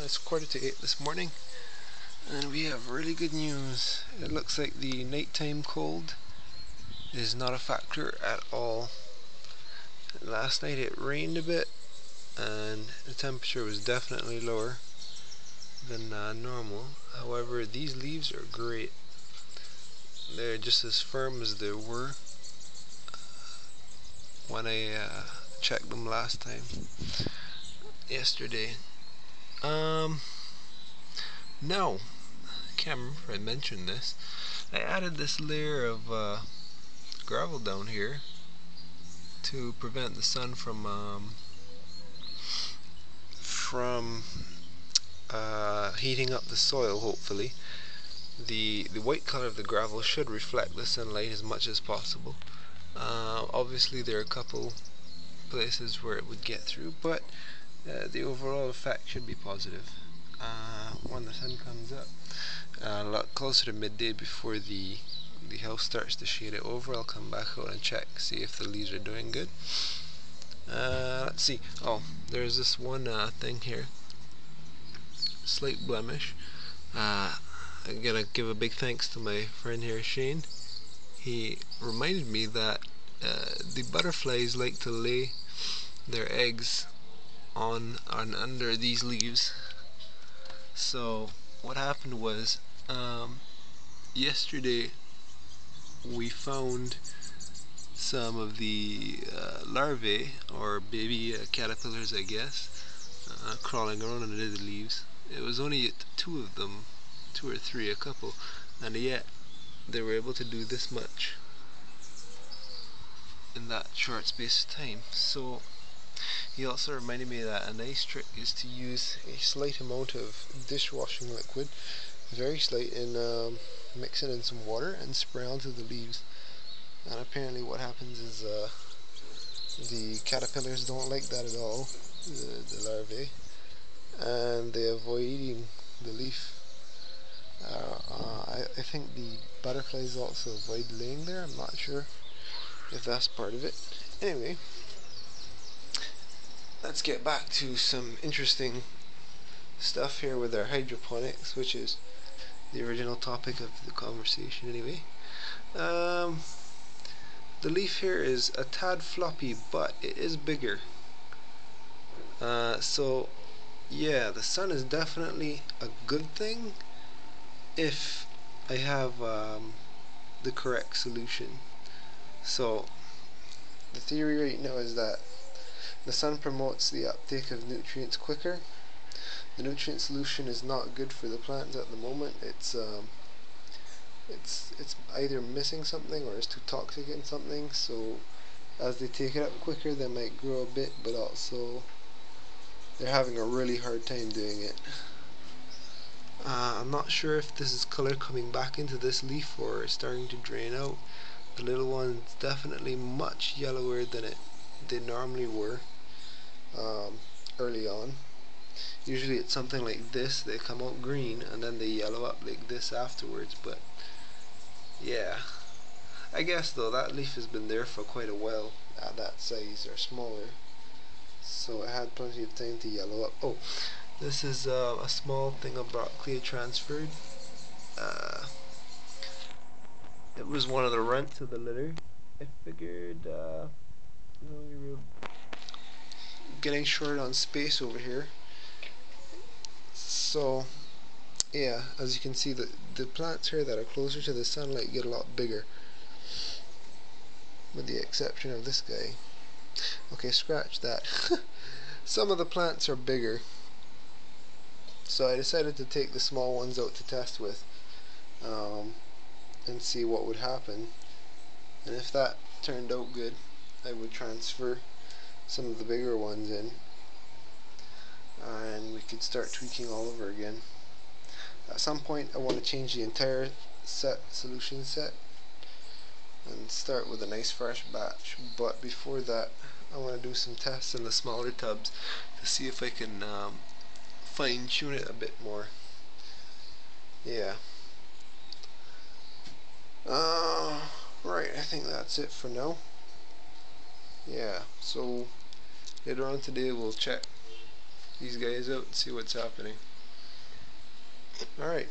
It's 7:45 this morning, and we have really good news. It looks like the nighttime cold is not a factor at all. Last night it rained a bit, and the temperature was definitely lower than normal. However, these leaves are great. They're just as firm as they were when I checked them last time, yesterday. No, I can't remember if I mentioned this. I added this layer of gravel down here to prevent the sun from heating up the soil. Hopefully, the white color of the gravel should reflect the sunlight as much as possible. Obviously, there are a couple places where it would get through, but the overall effect should be positive. When the sun comes up a lot closer to midday, before the house starts to shade it over, I'll come back out and check, see if the leaves are doing good. Let's see. Oh, there's this one thing here, slight blemish. I'm gonna give a big thanks to my friend here, Shane. He reminded me that the butterflies like to lay their eggs on and under these leaves. So what happened was, yesterday we found some of the larvae, or baby caterpillars I guess, crawling around under the leaves. It was only two of them, two or three, a couple, and yet they were able to do this much in that short space of time. So he also reminded me that a nice trick is to use a slight amount of dishwashing liquid, very slight, and mix it in some water and spray onto the leaves. And apparently what happens is the caterpillars don't like that at all, the larvae, and they avoid eating the leaf. I think the butterflies also avoid laying there. I'm not sure if that's part of it. Anyway, let's get back to some interesting stuff here with our hydroponics, which is the original topic of the conversation anyway. The leaf here is a tad floppy, but it is bigger. So yeah, the sun is definitely a good thing if I have the correct solution. So the theory right now is that the sun promotes the uptake of nutrients quicker. The nutrient solution is not good for the plants at the moment. It's either missing something or it's too toxic in something, so as they take it up quicker they might grow a bit, but also they're having a really hard time doing it. I'm not sure if this is color coming back into this leaf or it's starting to drain out. The little one's definitely much yellower than they normally were early on. Usually it's something like this, they come out green and then they yellow up like this afterwards, but yeah. I guess though that leaf has been there for quite a while at that size or smaller, so it had plenty of time to yellow up. Oh, this is a small thing of broccoli I transferred. It was one of the runts of the litter. I figured we were getting short on space over here, so yeah, as you can see, the plants here that are closer to the sunlight get a lot bigger, with the exception of this guy. Okay, scratch that. Some of the plants are bigger, so I decided to take the small ones out to test with, and see what would happen. And if that turned out good, I would transfer some of the bigger ones in, and we could start tweaking all over again. At some point I want to change the entire solution set and start with a nice fresh batch, but before that I want to do some tests in the smaller tubs to see if I can fine tune it a bit more. Yeah. Right, I think that's it for now. Yeah, so later on today we'll check these guys out and see what's happening. Alright,